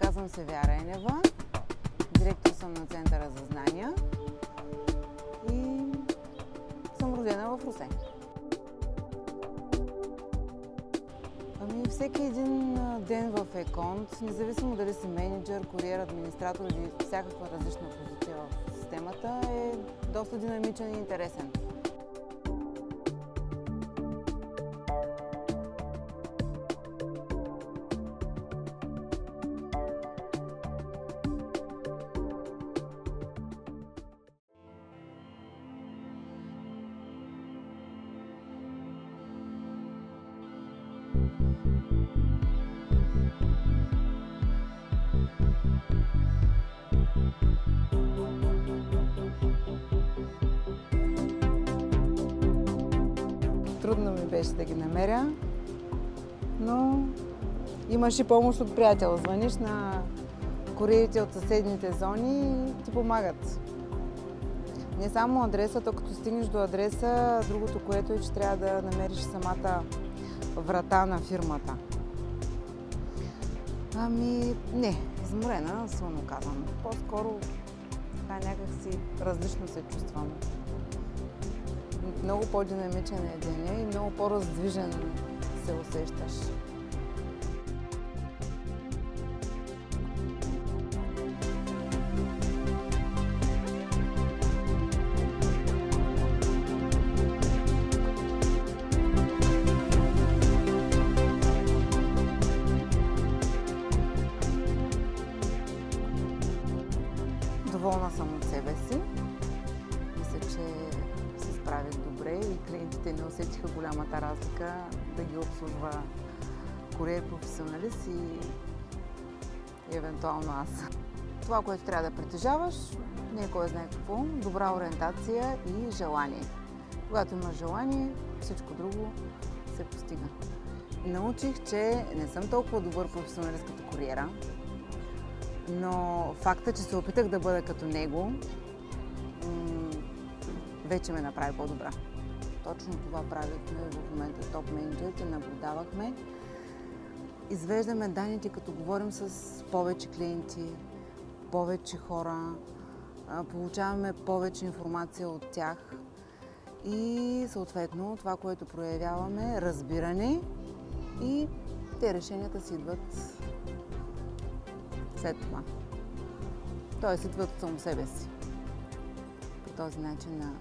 Казвам се Вяра Енева, директор съм на Центъра за знания и съм родена в Русе. Всеки един ден в ЕКОНТ, независимо дали си мениджър, куриер, администратор или всякаква различна позиция в системата, е доста динамичен и интересен. Трудно ми беше да ги намеря, но имаш и помощ от приятел. Звъниш на куриерите от съседните зони и ти помагат. Не само адреса, то като стигнеш до адреса, другото, което е, че трябва да намериш самата врата на фирмата. Не, изморена, силно казвам. По-скоро някакси различно се чувствам. Много по-динамичен е деня и много по-раздвижен се усещаш. Доволна съм от себе си. Мисля, че се справих добре и клиентите не усетиха голямата разлика да ги обслужва куриер професионалист и евентуално аз. Това, което трябва да притежаваш, не е кой знае какво, добра ориентация и желание. Когато имаш желание, всичко друго се постига. Научих, че не съм толкова добър професионалист като куриера, но факта, че се опитах да бъда като него, вече ме направи по-добра. Точно това правихме в момента топ менеджерите, наблюдавахме. Извеждаме данните, като говорим с повече клиенти, повече хора, получаваме повече информация от тях и съответно това, което проявяваме, разбиране и те решенията си идват след това. Тоест идват от само себе си. По този начин на